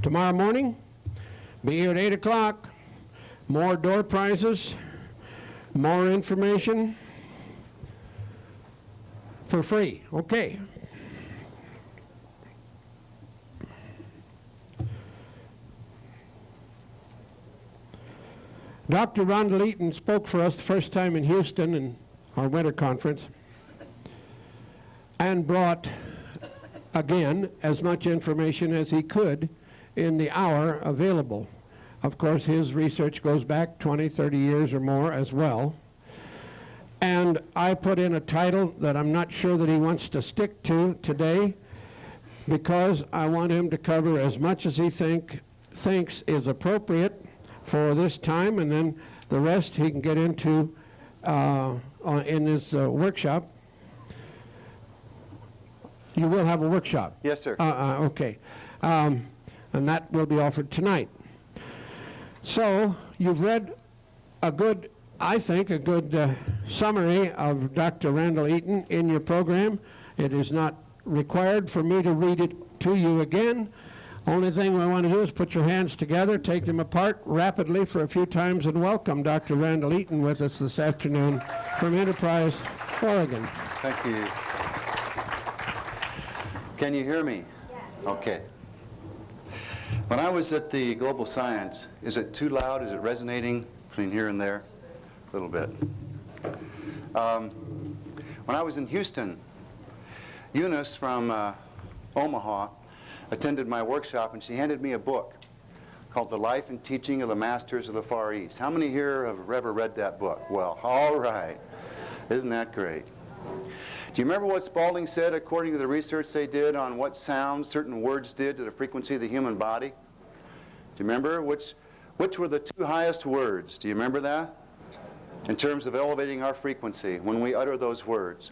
Tomorrow morning, be here at 8 o'clock. More door prizes, more information for free. Okay. Dr. Randall Eaton spoke for us the first time in Houston in our winter conference and brought, again, as much information as he could in the hour available. Of course, his research goes back 20, 30 years or more as well. And I put in a title that I'm not sure that he wants to stick to today, because I want him to cover as much as he thinks is appropriate for this time, and then the rest he can get into in his workshop. You will have a workshop? Yes, sir. Okay. And that will be offered tonight. So you've read a good, I think, a good summary of Dr. Randall Eaton in your program. It is not required for me to read it to you again. Only thing we want to do is put your hands together, take them apart rapidly for a few times, and welcome Dr. Randall Eaton with us this afternoon from Enterprise, Oregon. Thank you. Can you hear me? Yes. Okay. When I was at the Global Science, is it too loud? Is it resonating between here and there? A little bit. When I was in Houston, Eunice from Omaha attended my workshop, and she handed me a book called The Life and Teaching of the Masters of the Far East. How many here have ever read that book? Well, all right. Isn't that great? Do you remember what Spalding said according to the research they did on what sounds certain words did to the frequency of the human body? Do you remember? Which were the two highest words? Do you remember that? In terms of elevating our frequency when we utter those words.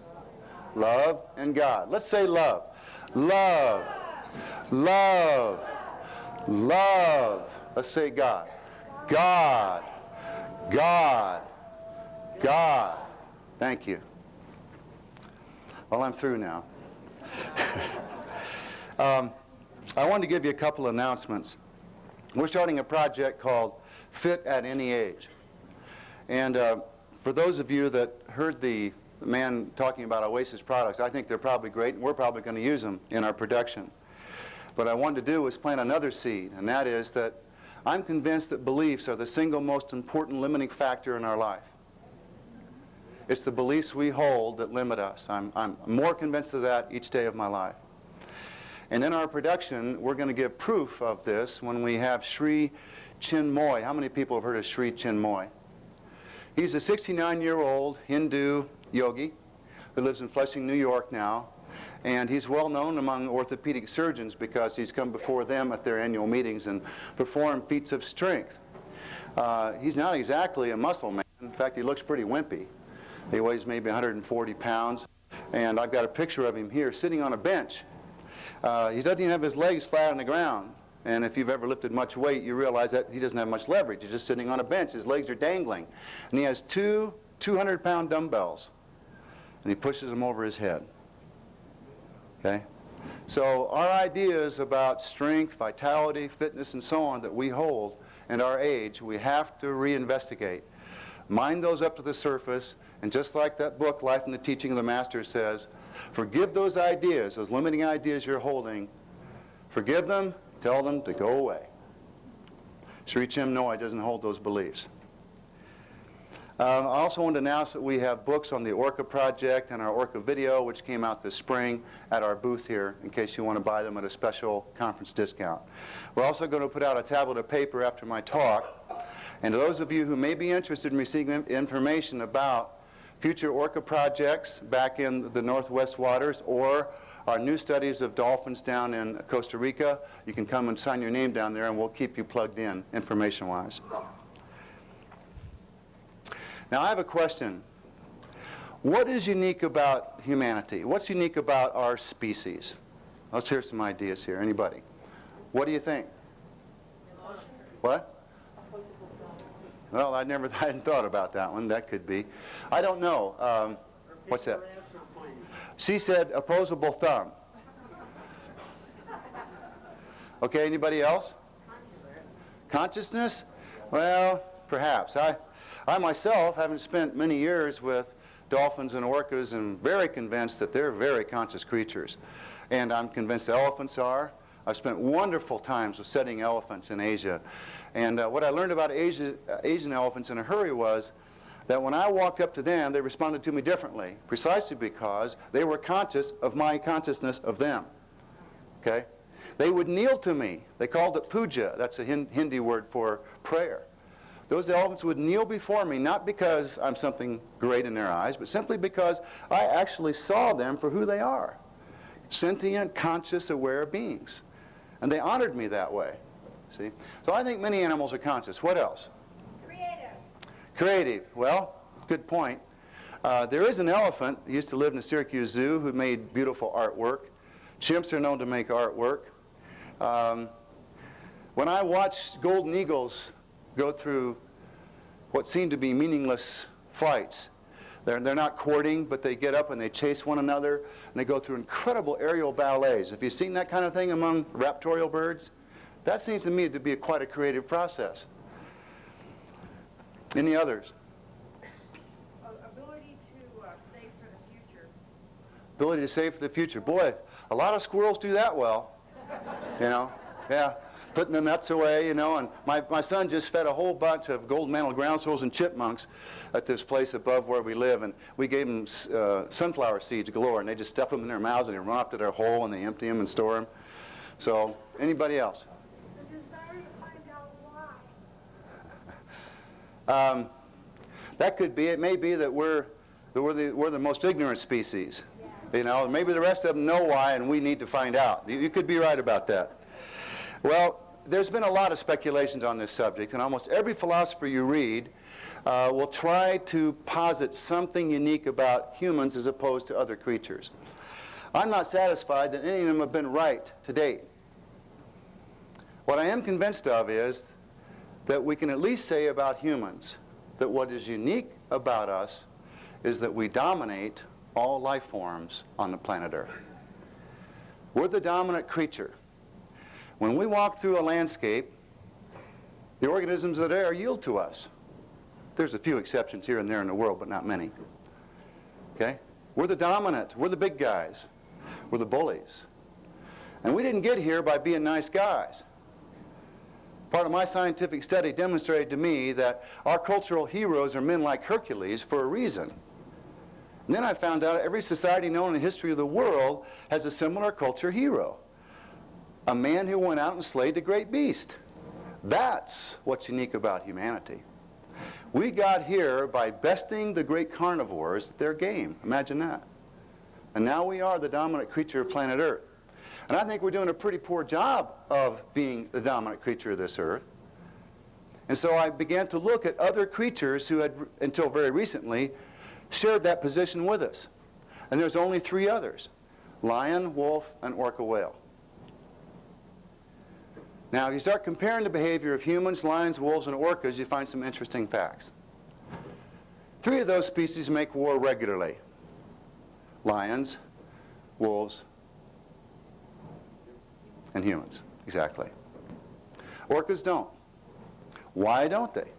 Love and God. Let's say love. Love. Love. Love. Let's say God. God. God. God. Thank you. Well, I'm through now. I wanted to give you a couple of announcements. We're starting a project called Fit at Any Age. And for those of you that heard the man talking about Oasis products, I think they're probably great, and we're probably going to use them in our production. What I wanted to do was plant another seed, and that is that I'm convinced that beliefs are the single most important limiting factor in our life. It's the beliefs we hold that limit us. I'm more convinced of that each day of my life. And in our production, we're going to give proof of this when we have Sri Chinmoy. How many people have heard of Sri Chinmoy? He's a 69-year-old Hindu yogi who lives in Flushing, New York now. And he's well known among orthopedic surgeons because he's come before them at their annual meetings and performed feats of strength. He's not exactly a muscle man. In fact, he looks pretty wimpy. He weighs maybe 140 pounds. And I've got a picture of him here sitting on a bench. He doesn't even have his legs flat on the ground. And if you've ever lifted much weight, you realize that he doesn't have much leverage. He's just sitting on a bench. His legs are dangling. And he has two 200-pound dumbbells. And he pushes them over his head. Okay? So our ideas about strength, vitality, fitness, and so on that we hold in our age, we have to reinvestigate. Mine those up to the surface, and just like that book, Life and the Teaching of the Master says, forgive those ideas, those limiting ideas you're holding. Forgive them, tell them to go away. Sri Chinmoy doesn't hold those beliefs. I also want to announce that we have books on the Orca project and our Orca video, which came out this spring at our booth here, in case you want to buy them at a special conference discount. We're also going to put out a tablet of paper after my talk. And to those of you who may be interested in receiving information about future Orca projects back in the Northwest waters or our new studies of dolphins down in Costa Rica, you can come and sign your name down there, and we'll keep you plugged in information-wise. Now, I have a question. What is unique about humanity? What's unique about our species? Let's hear some ideas here. Anybody? What do you think? What? Well, I hadn't thought about that one. That could be. I don't know. What's that? She said opposable thumb. Okay, anybody else? Consciousness? Well, perhaps. I myself haven't spent many years with dolphins and orcas and very convinced that they're very conscious creatures. And I'm convinced elephants are. I've spent wonderful times with studying elephants in Asia. And what I learned about Asian elephants in a hurry was that when I walked up to them, they responded to me differently, precisely because they were conscious of my consciousness of them. Okay? They would kneel to me. They called it puja. That's a Hindi word for prayer. Those elephants would kneel before me, not because I'm something great in their eyes, but simply because I actually saw them for who they are. Sentient, conscious, aware beings. And they honored me that way. See? So I think many animals are conscious. What else? Creative. Creative. Well, good point. There is an elephant who used to live in the Syracuse Zoo who made beautiful artwork. Chimps are known to make artwork. When I watched golden eagles go through what seem to be meaningless flights, they're not courting, but they get up and they chase one another, and they go through incredible aerial ballets. Have you seen that kind of thing among raptorial birds? That seems to me to be quite a creative process. Any others? Ability to save for the future. Ability to save for the future. Boy, a lot of squirrels do that well. You know? Yeah. Putting the nuts away, you know, and my son just fed a whole bunch of golden-mantled ground squirrels and chipmunks at this place above where we live, and we gave them sunflower seeds galore, and they just stuff them in their mouths, and they run off to their hole, and they empty them and store them. So, anybody else? The desire to find out why. That could be. It may be that we're the most ignorant species. You know, maybe the rest of them know why, and we need to find out. You could be right about that. Well, there's been a lot of speculations on this subject, and almost every philosopher you read will try to posit something unique about humans as opposed to other creatures. I'm not satisfied that any of them have been right to date. What I am convinced of is that we can at least say about humans that what is unique about us is that we dominate all life forms on the planet Earth. We're the dominant creature. When we walk through a landscape, the organisms that are there yield to us. There's a few exceptions here and there in the world, but not many. Okay? We're the dominant. We're the big guys. We're the bullies. And we didn't get here by being nice guys. Part of my scientific study demonstrated to me that our cultural heroes are men like Hercules for a reason. And then I found out every society known in the history of the world has a similar culture hero. A man who went out and slayed the great beast. That's what's unique about humanity. We got here by besting the great carnivores at their game. Imagine that. And now we are the dominant creature of planet Earth. And I think we're doing a pretty poor job of being the dominant creature of this Earth. And so I began to look at other creatures who had, until very recently, shared that position with us. And there's only three others: lion, wolf, and orca whale. Now, if you start comparing the behavior of humans, lions, wolves, and orcas, you find some interesting facts. Three of those species make war regularly: lions, wolves, and humans. Exactly. Orcas don't. Why don't they?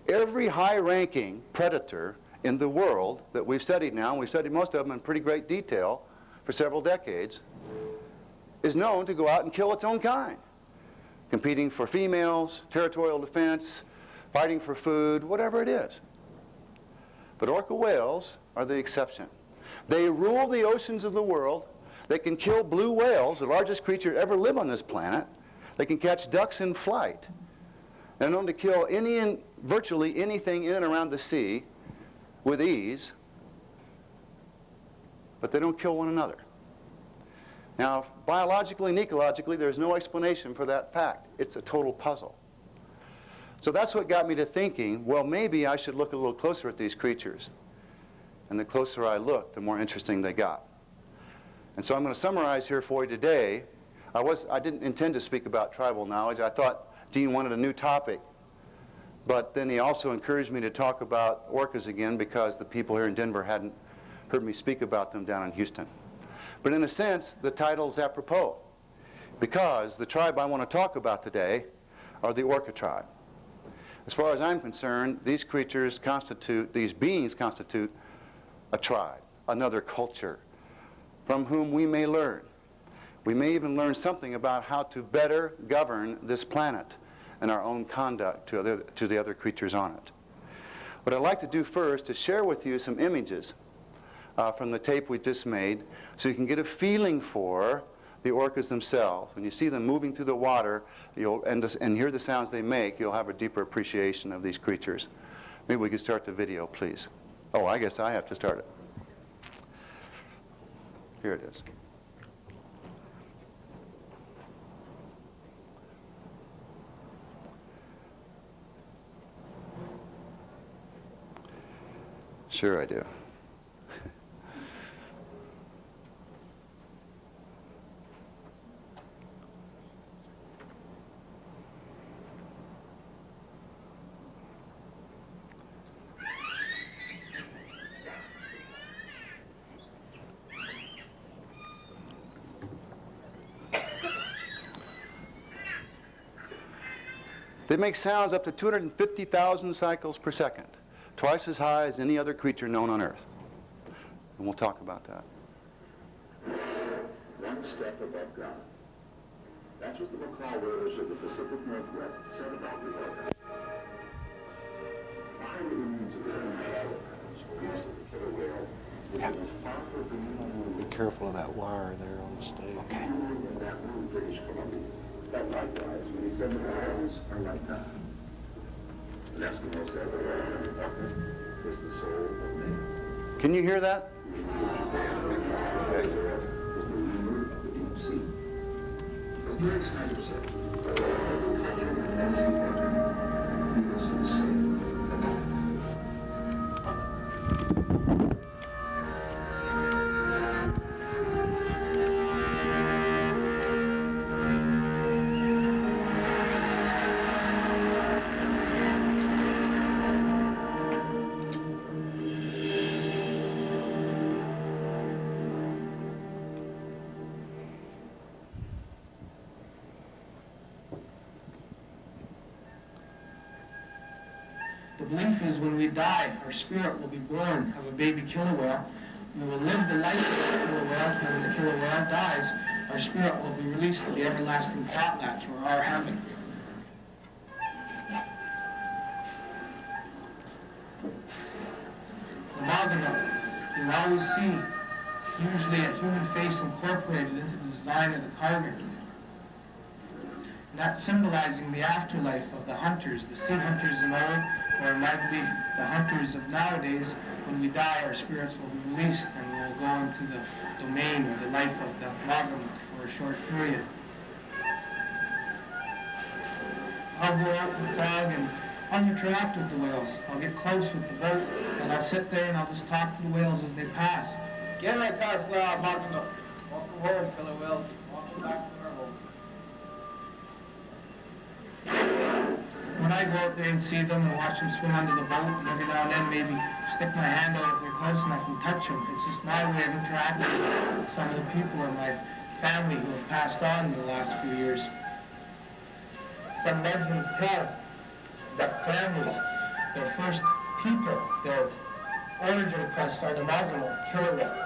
Every high-ranking predator in the world that we've studied now, and we've studied most of them in pretty great detail for several decades, is known to go out and kill its own kind. Competing for females, territorial defense, fighting for food, whatever it is. But orca whales are the exception. They rule the oceans of the world. They can kill blue whales, the largest creature to ever live on this planet. They can catch ducks in flight. They're known to kill virtually anything in and around the sea with ease, but they don't kill one another. Now, biologically and ecologically, there's no explanation for that fact. It's a total puzzle. So that's what got me to thinking, well, maybe I should look a little closer at these creatures. And the closer I looked, the more interesting they got. And so I'm going to summarize here for you today. I didn't intend to speak about tribal knowledge. I thought Dean wanted a new topic. But then he also encouraged me to talk about orcas again because the people here in Denver hadn't heard me speak about them down in Houston. But in a sense, the title's apropos, because the tribe I want to talk about today are the orca tribe. As far as I'm concerned, these beings constitute a tribe, another culture, from whom we may learn. We may even learn something about how to better govern this planet and our own conduct to the other creatures on it. What I'd like to do first is share with you some images from the tape we just made, so you can get a feeling for the orcas themselves. When you see them moving through the water and hear the sounds they make, you'll have a deeper appreciation of these creatures. Maybe we could start the video, please. Oh, I guess I have to start it. Here it is. Sure I do. They make sounds up to 250,000 cycles per second, twice as high as any other creature known on Earth. And we'll talk about that. One step above God. That's what the macaw whalers of the Pacific Northwest said about the orca. Behind the remains of the shadow patterns proves that the killer whale was the most powerful being. Be careful of that wire there on the stage. Okay. In that room, British Columbia. But likewise, when he said the whales are like God. An Eskimo said the orca is the soul of man. Can you hear that? Okay. Was the lemur of the deep sea. As Mary Snyder said, every culture and every orca feels the same. The belief is when we die, our spirit will be born of a baby killer whale. We will live the life of the killer whale, and when the killer whale dies, our spirit will be released to the everlasting potlatch, or our heaven. The Margano, you always see usually a human face incorporated into the design of the carving. And that's symbolizing the afterlife of the hunters, the sea hunters in old, or in my belief, the hunters of nowadays. When we die, our spirits will be released and we will go into the domain or the life of the Margano for a short period. I'll go out with the dog and I'll interact with the whales. I'll get close with the boat and I'll sit there and I'll just talk to the whales as they pass. Get my Tesla, Margano. Welcome home, killer whales. Welcome back to our home. When I go out there and see them and watch them swim under the boat, and every now and then maybe stick my hand out if they're close enough and touch them, it's just my way of interacting with some of the people in my family who have passed on in the last few years. Some legends tell that families, their first people, their origin quests are the Margano, killer whale.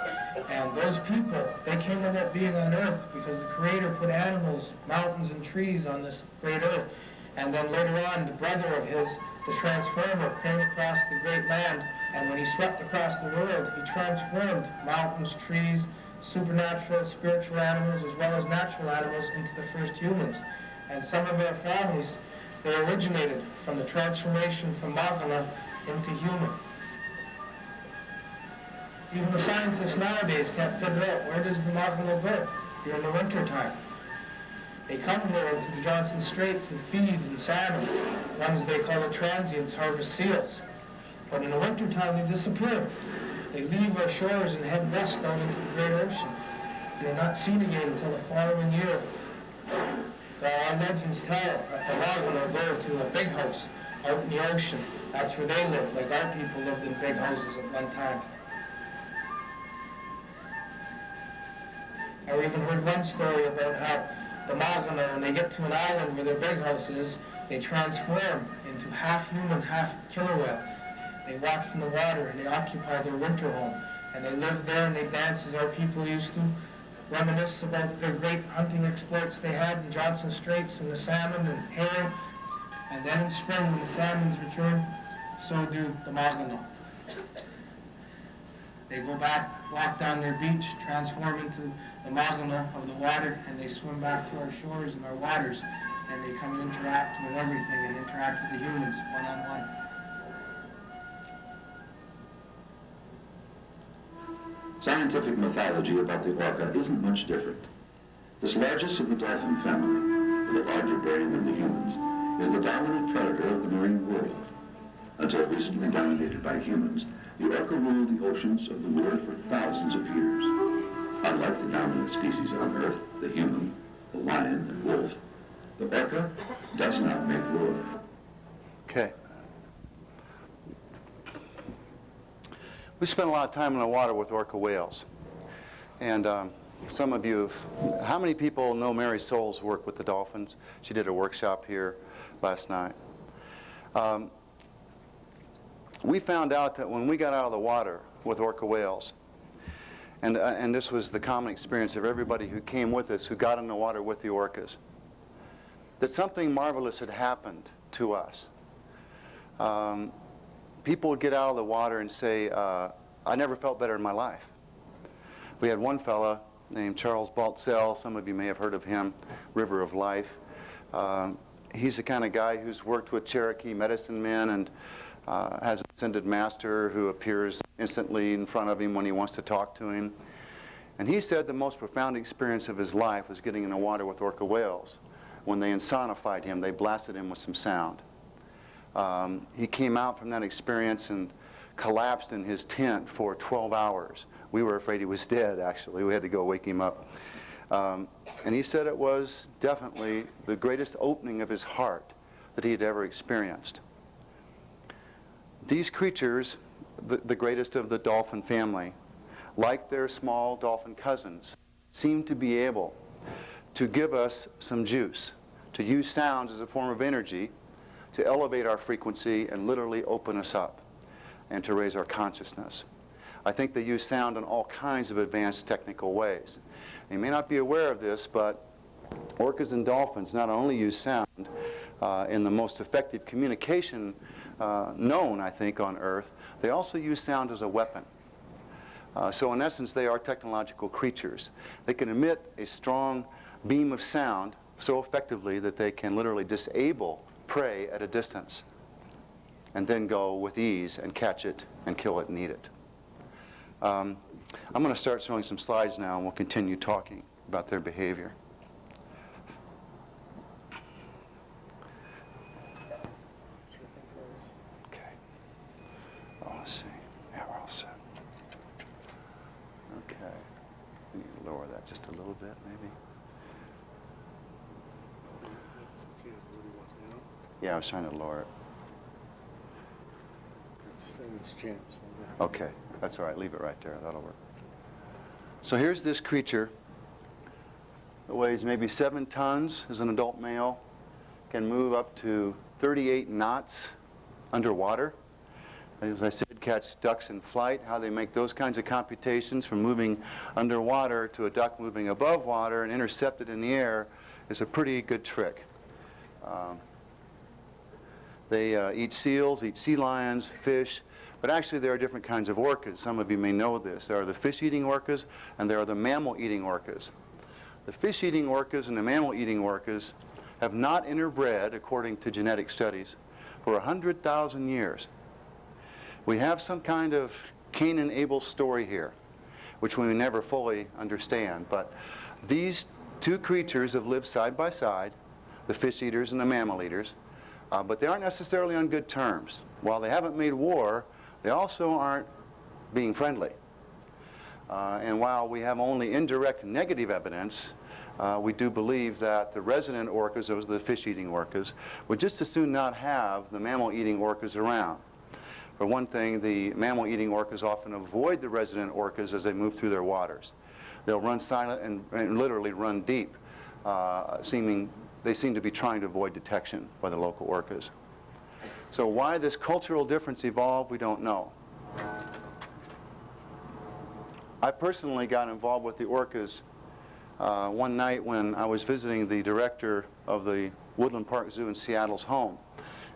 And those people, they came about being on Earth because the Creator put animals, mountains, and trees on this great Earth. And then later on, the brother of his, the Transformer, came across the great land, and when he swept across the world, he transformed mountains, trees, supernatural, spiritual animals, as well as natural animals into the first humans. And some of their families, they originated from the transformation from Margano into human. Even the scientists nowadays can't figure out where does the Margano go during the winter time. They come here into the Johnson Straits and feed in salmon, ones they call the transients, harvest seals. But in the wintertime, they disappear. They leave our shores and head west out into the great ocean. They're not seen again until the following year. Our legends tell that the Margano go to a big house out in the ocean. That's where they live, like our people lived in big houses at one time. I even heard one story about how the Margano, when they get to an island where their big house is, they transform into half human, half killer whale. They walk from the water and they occupy their winter home. And they live there and they dance as our people used to, reminisce about their great hunting exploits they had in Johnson Straits and the salmon and herring. And then in spring, when the salmons return, so do the Maginot. They go back, walk down their beach, transform into the Maginot of the water, and they swim back to our shores and our waters. And they come and interact with everything and interact with the humans one-on-one. Scientific mythology about the orca isn't much different. This largest of the dolphin family, with a larger brain than the humans, is the dominant predator of the marine world. Until recently dominated by humans, the orca ruled the oceans of the world for thousands of years. Unlike the dominant species on Earth, the human, the lion and wolf, the orca does not make war. Okay. We spent a lot of time in the water with orca whales. And some of you, how many people know Mary Souls' work with the dolphins? She did a workshop here last night. We found out that when we got out of the water with orca whales, and this was the common experience of everybody who came with us, who got in the water with the orcas, that something marvelous had happened to us. People would get out of the water and say, I never felt better in my life. We had one fella named Charles Baltzell. Some of you may have heard of him, River of Life. He's the kind of guy who's worked with Cherokee medicine men and has an ascended master who appears instantly in front of him when he wants to talk to him. And he said the most profound experience of his life was getting in the water with orca whales. When they insonified him, they blasted him with some sound. He came out from that experience and collapsed in his tent for 12 hours. We were afraid he was dead, actually. We had to go wake him up. And he said it was definitely the greatest opening of his heart that he had ever experienced. These creatures, the greatest of the dolphin family, like their small dolphin cousins, seem to be able to give us some juice, to use sound as a form of energy, to elevate our frequency and literally open us up and to raise our consciousness. I think they use sound in all kinds of advanced technical ways. You may not be aware of this, but orcas and dolphins not only use sound in the most effective communication known, I think, on Earth, they also use sound as a weapon. So in essence, they are technological creatures. They can emit a strong beam of sound so effectively that they can literally disable prey at a distance and then go with ease and catch it and kill it and eat it. I'm going to start showing some slides now and we'll continue talking about their behavior. Okay. Oh, let's see. Yeah, we're all set. Okay. We need to lower that just a little bit, maybe. Yeah, I was trying to lower it. Okay, that's all right. Leave it right there. That'll work. So here's this creature that weighs maybe 7 tons as an adult male, can move up to 38 knots underwater. As I said, catch ducks in flight, how they make those kinds of computations from moving underwater to a duck moving above water and intercept it in the air is a pretty good trick. They eat seals, eat sea lions, fish, but actually there are different kinds of orcas. Some of you may know this. There are the fish-eating orcas and there are the mammal-eating orcas. The fish-eating orcas and the mammal-eating orcas have not interbred, according to genetic studies, for 100,000 years. We have some kind of Cain and Abel story here, which we may never fully understand, but these two creatures have lived side by side, the fish-eaters and the mammal-eaters, but they aren't necessarily on good terms. While they haven't made war, they also aren't being friendly. And while we have only indirect negative evidence, we do believe that the resident orcas, those are the fish-eating orcas, would just as soon not have the mammal-eating orcas around. For one thing, the mammal-eating orcas often avoid the resident orcas as they move through their waters. They'll run silent and literally run deep, seeming they seem to be trying to avoid detection by the local orcas. So why this cultural difference evolved, we don't know. I personally got involved with the orcas one night when I was visiting the director of the Woodland Park Zoo in Seattle's home.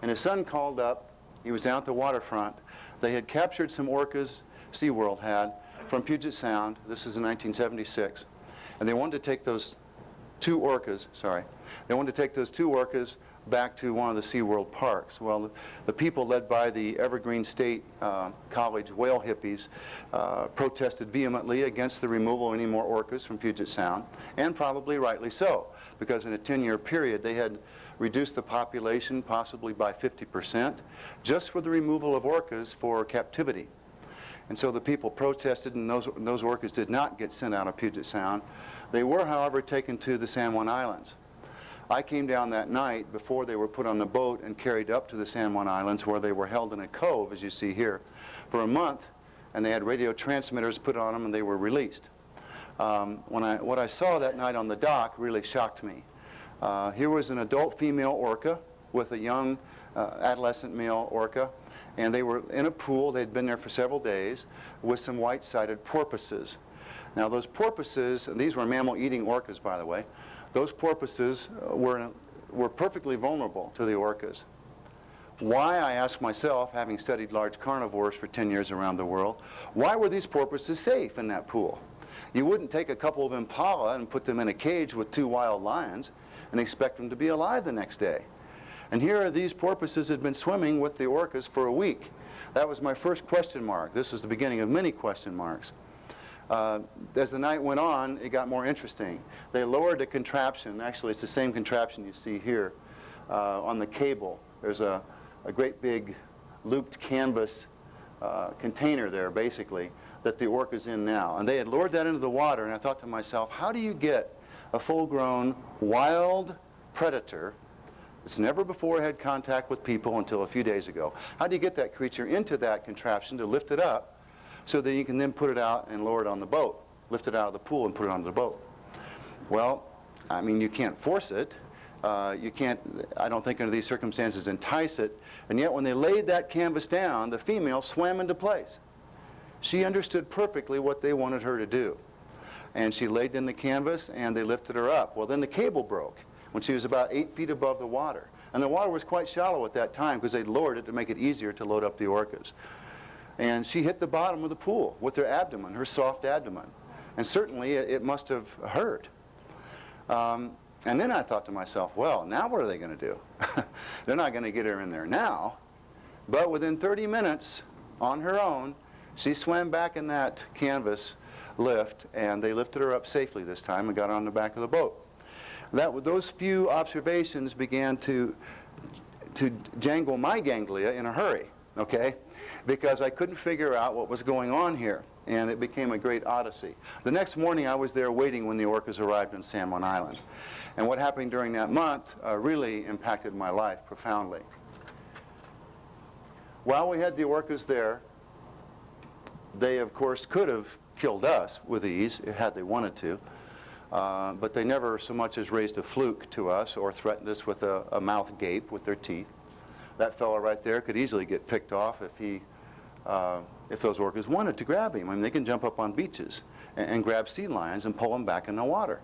And his son called up. He was down at the waterfront. They had captured some orcas, SeaWorld had, from Puget Sound. This is in 1976. And they wanted to take those two orcas, they wanted to take those two orcas back to one of the SeaWorld parks. Well, the people led by the Evergreen State College whale hippies protested vehemently against the removal of any more orcas from Puget Sound, and probably rightly so, because in a 10-year period they had reduced the population possibly by 50% just for the removal of orcas for captivity. And so the people protested, and those orcas did not get sent out of Puget Sound. They were, however, taken to the San Juan Islands. I came down that night before they were put on the boat and carried up to the San Juan Islands, where they were held in a cove, as you see here, for a month, and they had radio transmitters put on them, and they were released. What I saw that night on the dock really shocked me. Here was an adult female orca with a young adolescent male orca, and they were in a pool. They'd been there for several days with some white-sided porpoises. Now those porpoises, and these were mammal-eating orcas, by the way, those porpoises were perfectly vulnerable to the orcas. Why, I ask myself, having studied large carnivores for 10 years around the world, why were these porpoises safe in that pool? You wouldn't take a couple of impala and put them in a cage with 2 wild lions and expect them to be alive the next day. And here are these porpoises had been swimming with the orcas for a week. That was my first question mark. This was the beginning of many question marks. As the night went on, it got more interesting. They lowered a contraption. Actually, it's the same contraption you see here on the cable. There's a great big looped canvas container there, basically, that the orca's in now. And they had lowered that into the water, and I thought to myself, how do you get a full-grown wild predator that's never before had contact with people until a few days ago? How do you get that creature into that contraption to lift it up so that you can then put it out and lower it on the boat, lift it out of the pool and put it onto the boat? Well, I mean, you can't force it. You can't, I don't think under these circumstances, entice it. And yet when they laid that canvas down, the female swam into place. She understood perfectly what they wanted her to do. And she laid in the canvas and they lifted her up. Well, then the cable broke when she was about 8 feet above the water. And the water was quite shallow at that time because they'd lowered it to make it easier to load up the orcas. And she hit the bottom of the pool with her abdomen, her soft abdomen. And certainly it must have hurt. And then I thought to myself, well, now what are they going to do? They're not going to get her in there now. But within 30 minutes, on her own, she swam back in that canvas lift, and they lifted her up safely this time and got her on the back of the boat. Those few observations began to jangle my ganglia in a hurry, okay? Because I couldn't figure out what was going on here, and it became a great odyssey. The next morning I was there waiting when the orcas arrived in San Juan Island. And what happened during that month really impacted my life profoundly. While we had the orcas there, they of course could have killed us with ease had they wanted to, but they never so much as raised a fluke to us or threatened us with a mouth gape with their teeth. That fellow right there could easily get picked off if those orcas wanted to grab him. I mean, they can jump up on beaches and grab sea lions and pull them back in the water.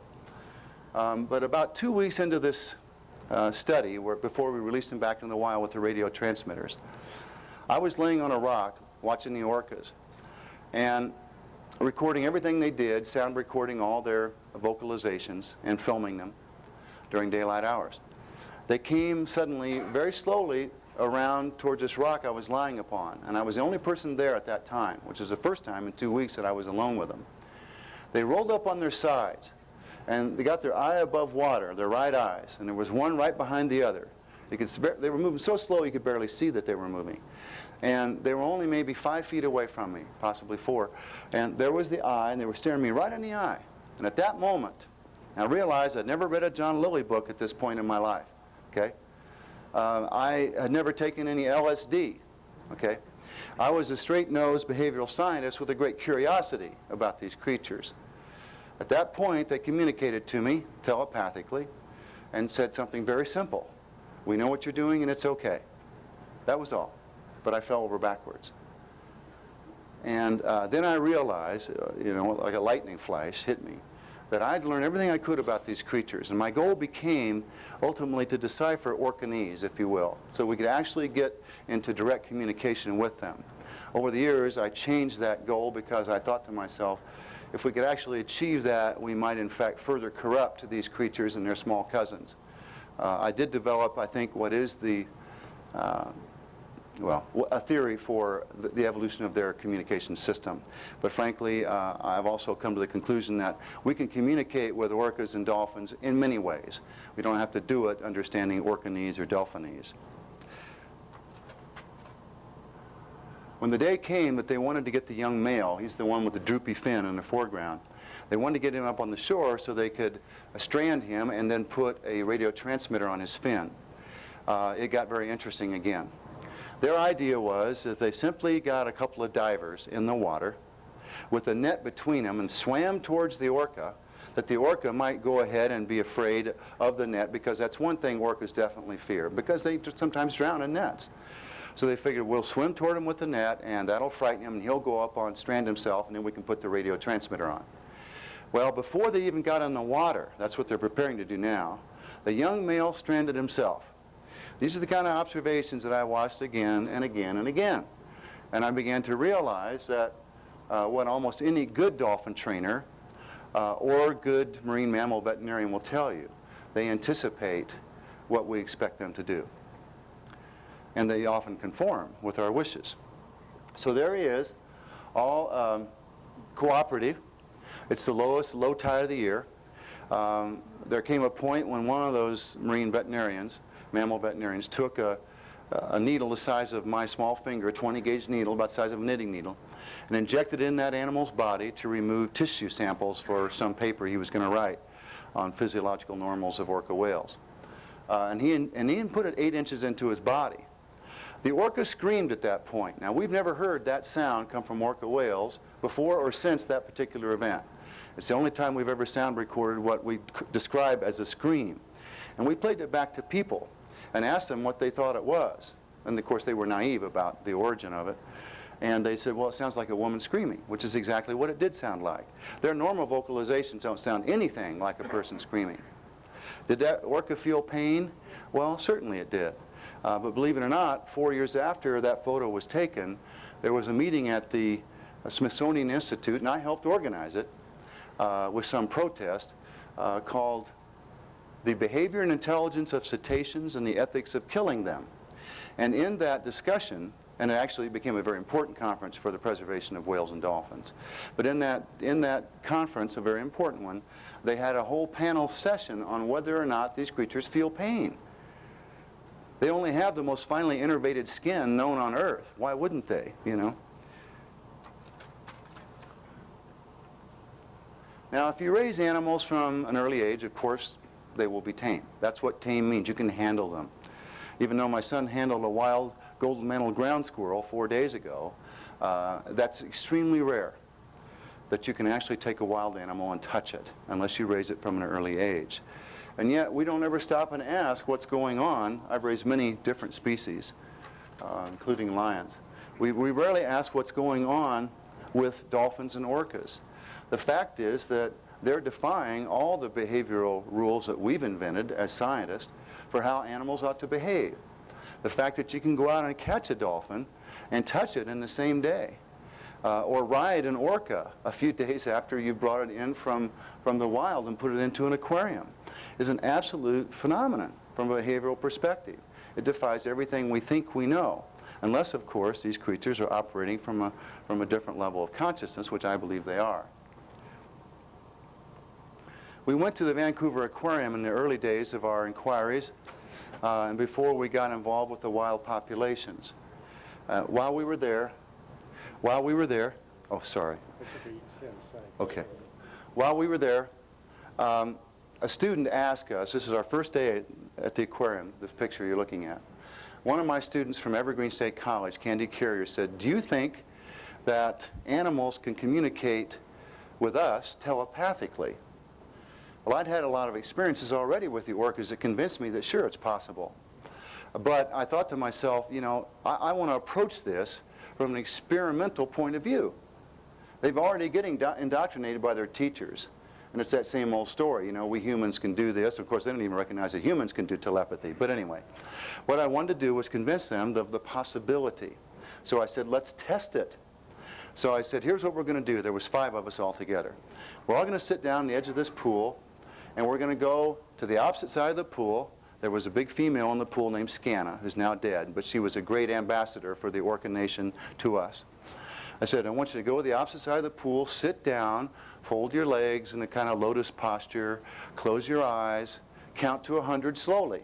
But about 2 weeks into this study, before we released them back in the wild with the radio transmitters, I was laying on a rock watching the orcas and recording everything they did, sound recording all their vocalizations and filming them during daylight hours. They came suddenly, very slowly, around towards this rock I was lying upon, and I was the only person there at that time, which is the first time in 2 weeks that I was alone with them. They rolled up on their sides, and they got their eye above water, their right eyes, and there was one right behind the other. They were moving so slow you could barely see that they were moving. And they were only maybe 5 feet away from me, possibly 4. And there was the eye, and they were staring me right in the eye. And at that moment, I realized I'd never read a John Lilly book at this point in my life. Okay? I had never taken any LSD. Okay? I was a straight-nosed behavioral scientist with a great curiosity about these creatures. At that point, they communicated to me telepathically and said something very simple. We know what you're doing and it's okay. That was all. But I fell over backwards. And then I realized, like a lightning flash hit me, that I'd learned everything I could about these creatures. And my goal became ultimately to decipher Orcanese, if you will, so we could actually get into direct communication with them. Over the years, I changed that goal because I thought to myself, if we could actually achieve that, we might in fact further corrupt these creatures and their small cousins. I did develop, I think, what is the, a theory for the evolution of their communication system. But frankly, I've also come to the conclusion that we can communicate with orcas and dolphins in many ways. We don't have to do it understanding Orcanese or Delphinese. When the day came that they wanted to get the young male, he's the one with the droopy fin in the foreground, they wanted to get him up on the shore so they could strand him and then put a radio transmitter on his fin. It got very interesting again. Their idea was that they simply got a couple of divers in the water with a net between them and swam towards the orca, that the orca might go ahead and be afraid of the net, because that's one thing orcas definitely fear, because they sometimes drown in nets. So they figured, we'll swim toward him with the net, and that'll frighten him, and he'll go up on strand himself, and then we can put the radio transmitter on. Well, before they even got in the water, that's what they're preparing to do now, the young male stranded himself. These are the kind of observations that I watched again and again and again. And I began to realize that what almost any good dolphin trainer or good marine mammal veterinarian will tell you, they anticipate what we expect them to do. And they often conform with our wishes. So there he is, all cooperative. It's the lowest low tide of the year. There came a point when one of those marine veterinarians, mammal veterinarians, took a needle the size of my small finger, a 20-gauge needle, about the size of a knitting needle, and injected it in that animal's body to remove tissue samples for some paper he was going to write on physiological normals of orca whales. And he put it 8 inches into his body. The orca screamed at that point. Now, we've never heard that sound come from orca whales before or since that particular event. It's the only time we've ever sound recorded what we describe as a scream. And we played it back to people and asked them what they thought it was. And of course, they were naive about the origin of it. And they said, well, it sounds like a woman screaming, which is exactly what it did sound like. Their normal vocalizations don't sound anything like a person screaming. Did that orca feel pain? Well, certainly it did. But believe it or not, 4 years after that photo was taken, there was a meeting at the Smithsonian Institute, and I helped organize it with some protest, called The Behavior and Intelligence of Cetaceans and the Ethics of Killing Them. And in that discussion, and it actually became a very important conference for the preservation of whales and dolphins, but in that conference, a very important one, they had a whole panel session on whether or not these creatures feel pain. They only have the most finely innervated skin known on Earth. Why wouldn't they, you know? Now, if you raise animals from an early age, of course, they will be tame. That's what tame means. You can handle them. Even though my son handled a wild golden-mantled ground squirrel 4 days ago, that's extremely rare that you can actually take a wild animal and touch it, unless you raise it from an early age. And yet, we don't ever stop and ask what's going on. I've raised many different species, including lions. We rarely ask what's going on with dolphins and orcas. The fact is that they're defying all the behavioral rules that we've invented as scientists for how animals ought to behave. The fact that you can go out and catch a dolphin and touch it in the same day, or ride an orca a few days after you brought it in from the wild and put it into an aquarium, is an absolute phenomenon from a behavioral perspective. It defies everything we think we know, unless, of course, these creatures are operating from a different level of consciousness, which I believe they are. We went to the Vancouver Aquarium in the early days of our inquiries, and before we got involved with the wild populations. While we were there, oh, sorry. Okay. While we were there, a student asked us, this is our first day at the aquarium, this picture you're looking at. One of my students from Evergreen State College, Candy Carrier, said, do you think that animals can communicate with us telepathically? Well, I'd had a lot of experiences already with the orcas that convinced me that sure, it's possible. But I thought to myself, you know, I want to approach this from an experimental point of view. They've already getting indoctrinated by their teachers. And it's that same old story, you know, we humans can do this. Of course, they don't even recognize that humans can do telepathy. But anyway, what I wanted to do was convince them of the possibility. So I said, let's test it. So I said, here's what we're going to do. There was 5 of us all together. We're all going to sit down on the edge of this pool, and we're going to go to the opposite side of the pool. There was a big female in the pool named Scanna, who's now dead, but she was a great ambassador for the Orca Nation to us. I said, I want you to go to the opposite side of the pool, sit down, fold your legs in a kind of lotus posture, close your eyes, count to 100 slowly,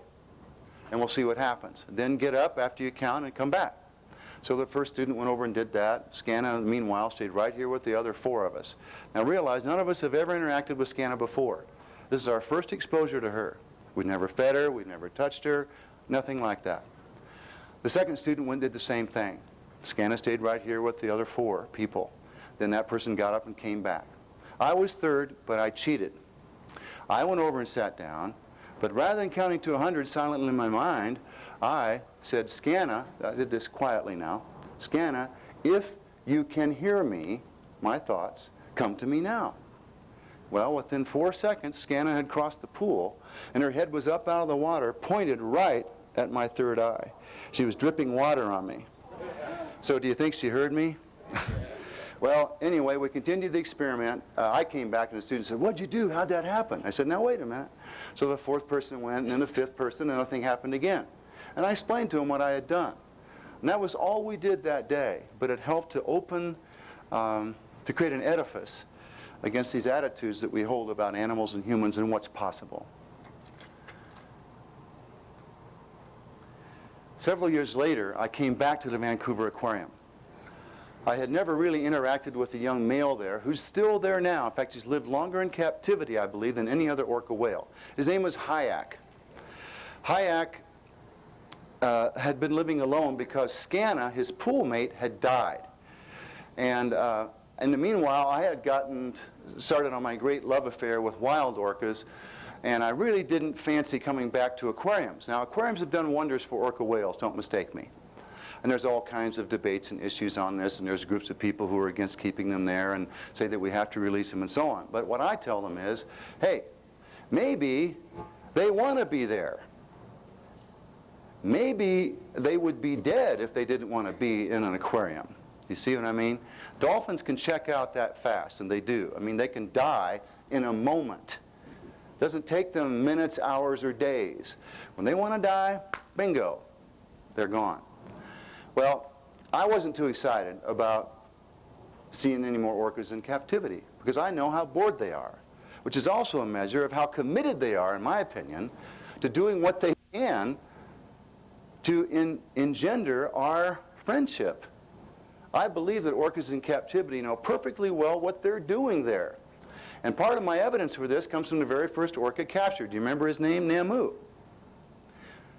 and we'll see what happens. Then get up after you count and come back. So the first student went over and did that. Scanna, meanwhile, stayed right here with the other 4 of us. Now realize none of us have ever interacted with Scanna before. This is our first exposure to her. We've never fed her, we've never touched her, nothing like that. The second student went and did the same thing. Scanna stayed right here with the other 4 people. Then that person got up and came back. I was third, but I cheated. I went over and sat down, but rather than counting to 100 silently in my mind, I said, Scanna, I did this quietly now, Scanna, if you can hear me, my thoughts, come to me now. Well, within 4 seconds, Scanna had crossed the pool, and her head was up out of the water, pointed right at my third eye. She was dripping water on me. So do you think she heard me? Well, anyway, we continued the experiment. I came back and the student said, what'd you do? How'd that happen? I said, now wait a minute. So the 4th person went, and then the 5th person, and nothing happened again. And I explained to him what I had done. And that was all we did that day, but it helped to open, to create an edifice against these attitudes that we hold about animals and humans and what's possible. Several years later, I came back to the Vancouver Aquarium. I had never really interacted with a young male there who's still there now. In fact, he's lived longer in captivity, I believe, than any other orca whale. His name was Hyak. Hyak had been living alone because Scanna, his pool mate, had died. And in the meanwhile, I had gotten started on my great love affair with wild orcas, and I really didn't fancy coming back to aquariums. Now, aquariums have done wonders for orca whales, don't mistake me. And there's all kinds of debates and issues on this, and there's groups of people who are against keeping them there and say that we have to release them and so on. But what I tell them is, hey, maybe they want to be there. Maybe they would be dead if they didn't want to be in an aquarium. You see what I mean? Dolphins can check out that fast, and they do. I mean, they can die in a moment. It doesn't take them minutes, hours, or days. When they want to die, bingo, they're gone. Well, I wasn't too excited about seeing any more orcas in captivity because I know how bored they are, which is also a measure of how committed they are, in my opinion, to doing what they can to engender our friendship. I believe that orcas in captivity know perfectly well what they're doing there. And part of my evidence for this comes from the very first orca captured. Do you remember his name? Namu.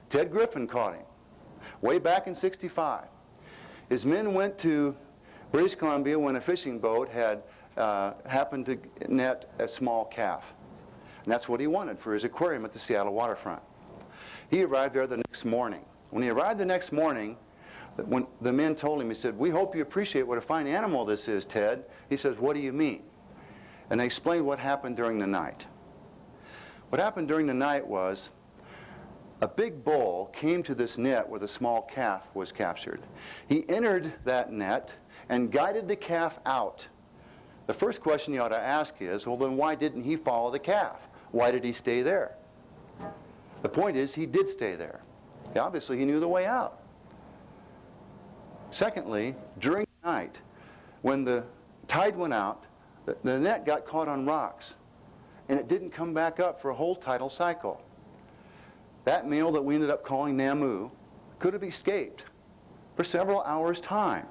Ted Griffin caught him way back in '65. His men went to British Columbia when a fishing boat had happened to net a small calf. And that's what he wanted for his aquarium at the Seattle waterfront. He arrived there the next morning. When he arrived the next morning, when the men told him, he said, "We hope you appreciate what a fine animal this is, Ted." He says, "What do you mean?" And they explained what happened during the night. What happened during the night was a big bull came to this net where the small calf was captured. He entered that net and guided the calf out. The first question you ought to ask is, well, then why didn't he follow the calf? Why did he stay there? The point is, he did stay there. Obviously, he knew the way out. Secondly, during the night, when the tide went out, the net got caught on rocks, and it didn't come back up for a whole tidal cycle. That male that we ended up calling Namu could have escaped for several hours' time,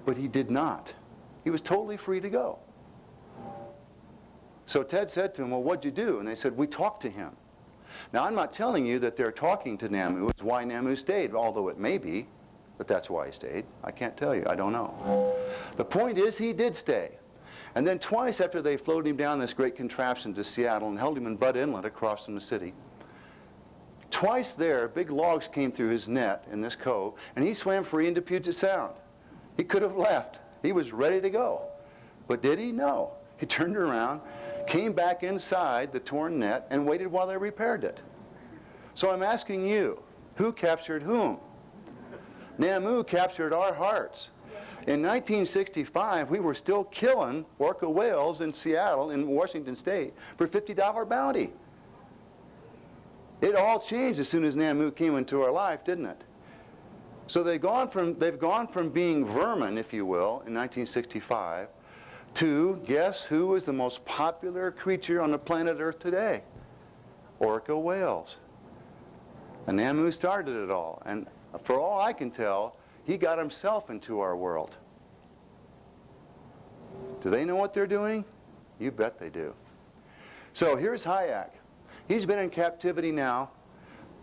but he did not. He was totally free to go. So Ted said to him, "Well, what'd you do?" And they said, "We talked to him." Now, I'm not telling you that they're talking to Namu. It's why Namu stayed, although it may be that that's why he stayed. I can't tell you. I don't know. The point is, he did stay. And then twice after they floated him down this great contraption to Seattle and held him in Budd Inlet across from the city, twice there, big logs came through his net in this cove, and he swam free into Puget Sound. He could have left. He was ready to go. But did he? No. He turned around, came back inside the torn net, and waited while they repaired it. So I'm asking you, who captured whom? Namu captured our hearts. In 1965, we were still killing orca whales in Seattle, in Washington State, for $50 bounty. It all changed as soon as Namu came into our life, didn't it? So they've gone from being vermin, if you will, in 1965, to guess who is the most popular creature on the planet Earth today? Orca whales. And Namu started it all. And for all I can tell, he got himself into our world. Do they know what they're doing? You bet they do. So here's Hayek. He's been in captivity now,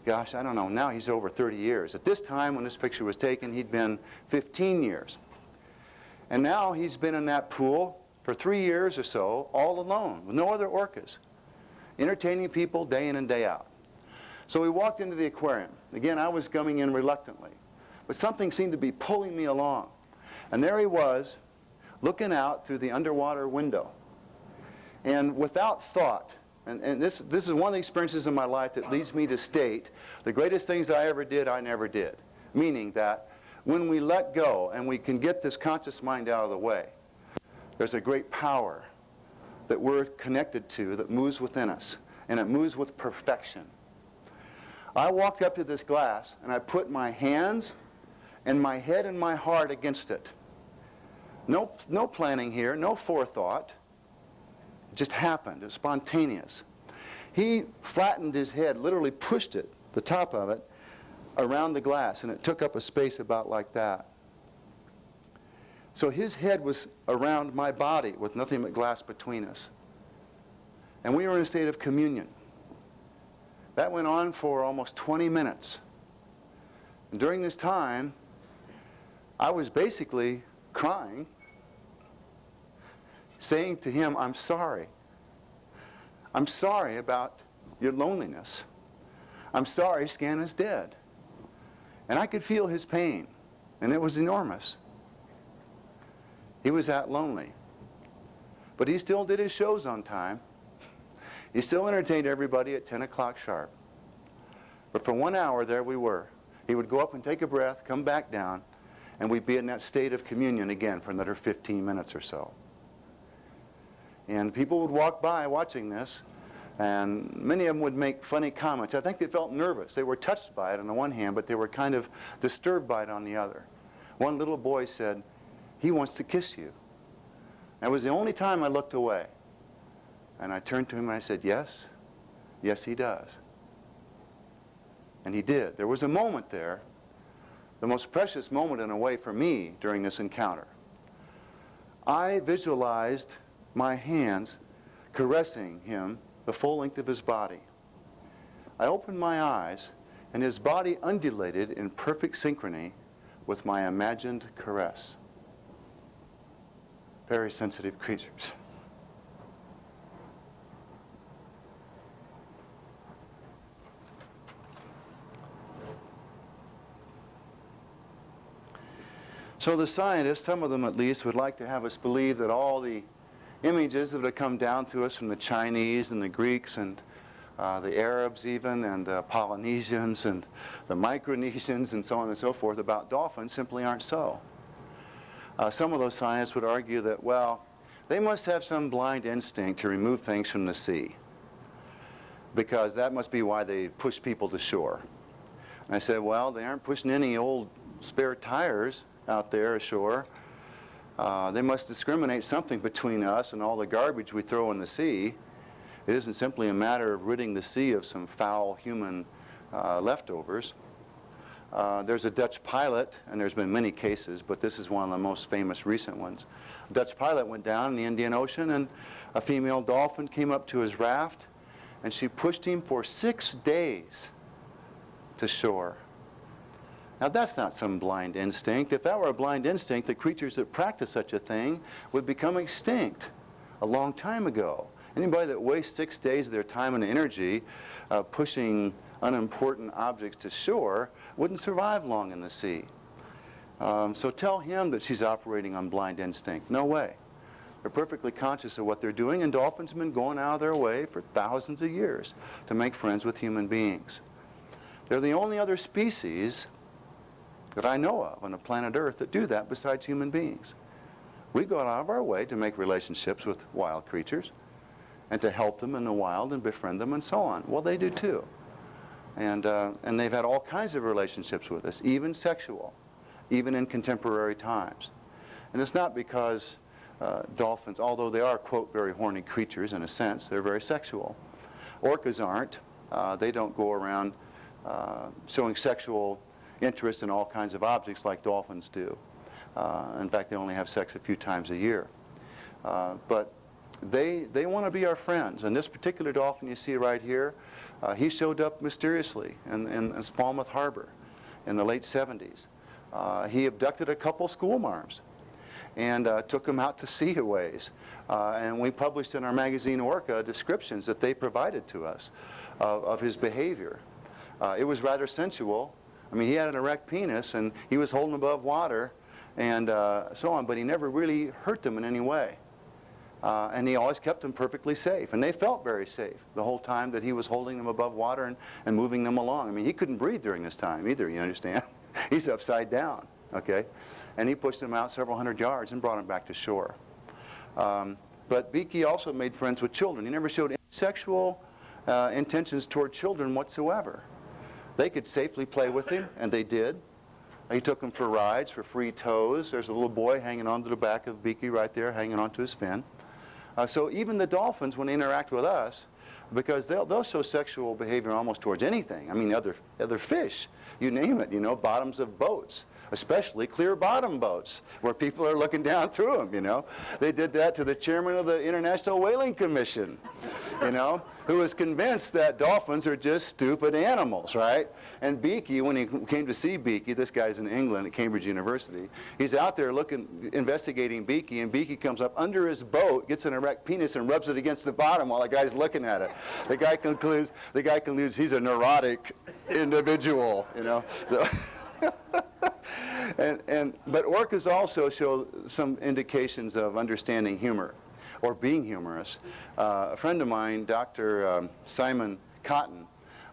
gosh, I don't know, now he's over 30 years. At this time when this picture was taken, he'd been 15 years. And now he's been in that pool for 3 years or so, all alone, with no other orcas, entertaining people day in and day out. So we walked into the aquarium. Again, I was coming in reluctantly, but something seemed to be pulling me along. And there he was, looking out through the underwater window. And without thought, and this is one of the experiences in my life that leads me to state the greatest things I ever did, I never did. Meaning that when we let go and we can get this conscious mind out of the way, there's a great power that we're connected to that moves within us, and it moves with perfection. I walked up to this glass and I put my hands and my head and my heart against it. No planning here, no forethought. It just happened. It was spontaneous. He flattened his head, literally pushed it, the top of it, around the glass, and it took up a space about like that. So his head was around my body with nothing but glass between us. And we were in a state of communion. That went on for almost 20 minutes. And during this time, I was basically crying, saying to him, I'm sorry. I'm sorry about your loneliness. I'm sorry Scan is dead. And I could feel his pain, and it was enormous. He was that lonely. But he still did his shows on time. He still entertained everybody at 10 o'clock sharp. But for 1 hour, there we were. He would go up and take a breath, come back down, and we'd be in that state of communion again for another 15 minutes or so. And people would walk by watching this, and many of them would make funny comments. I think they felt nervous. They were touched by it on the one hand, but they were kind of disturbed by it on the other. One little boy said, "He wants to kiss you." That was the only time I looked away. And I turned to him and I said, yes, yes he does. And he did. There was a moment there, the most precious moment in a way for me during this encounter. I visualized my hands caressing him the full length of his body. I opened my eyes and his body undulated in perfect synchrony with my imagined caress. Very sensitive creatures. So the scientists, some of them at least, would like to have us believe that all the images that have come down to us from the Chinese and the Greeks and the Arabs even, and the Polynesians and the Micronesians and so on and so forth about dolphins simply aren't so. Some of those scientists would argue that, well, they must have some blind instinct to remove things from the sea, because that must be why they push people to shore. And I said, well, they aren't pushing any old spare tires out there ashore. They must discriminate something between us and all the garbage we throw in the sea. It isn't simply a matter of ridding the sea of some foul human leftovers. There's a Dutch pilot, and there's been many cases, but this is one of the most famous recent ones. A Dutch pilot went down in the Indian Ocean, and a female dolphin came up to his raft, and she pushed him for 6 days to shore. Now that's not some blind instinct. If that were a blind instinct, the creatures that practice such a thing would become extinct. a long time ago. Anybody that wastes 6 days of their time and energy pushing unimportant objects to shore wouldn't survive long in the sea. So tell him that she's operating on blind instinct. No way. They're perfectly conscious of what they're doing, and dolphins have been going out of their way for thousands of years to make friends with human beings. They're the only other species that I know of on the planet Earth that do that besides human beings. We go out of our way to make relationships with wild creatures and to help them in the wild and befriend them and so on. Well, they do too. And they've had all kinds of relationships with us, even sexual, even in contemporary times. And it's not because dolphins, although they are, quote, very horny creatures in a sense, they're very sexual. Orcas aren't. They don't go around showing sexual interest in all kinds of objects like dolphins do. In fact, they only have sex a few times a year. But they want to be our friends. And this particular dolphin you see right here, he showed up mysteriously in Falmouth Harbor in the late 70s. He abducted a couple schoolmarms and took them out to sea a ways. And we published in our magazine Orca descriptions that they provided to us of his behavior. It was rather sensual. I mean, he had an erect penis and he was holding above water and so on, but he never really hurt them in any way. And he always kept them perfectly safe. And they felt very safe the whole time that he was holding them above water and moving them along. I mean, he couldn't breathe during this time either, you understand? He's upside down, okay? And he pushed them out several hundred yards and brought them back to shore. But Beaky also made friends with children. He never showed any sexual intentions toward children whatsoever. They could safely play with him, and they did. He took them for rides for free tows. There's a little boy hanging onto the back of Beaky right there, hanging onto his fin. So even the dolphins, when they interact with us, because they'll show sexual behavior almost towards anything. I mean, other fish, you name it, you know, bottoms of boats, especially clear bottom boats where people are looking down through them, you know. They did that to the chairman of the International Whaling Commission, you know, who was convinced that dolphins are just stupid animals, right? And Beaky, when he came to see Beaky, this guy's in England at Cambridge University, he's out there investigating Beaky, and Beaky comes up under his boat, gets an erect penis and rubs it against the bottom while the guy's looking at it. The guy concludes he's a neurotic individual, you know. So but orcas also show some indications of understanding humor or being humorous. A friend of mine, Dr. Simon Cotton,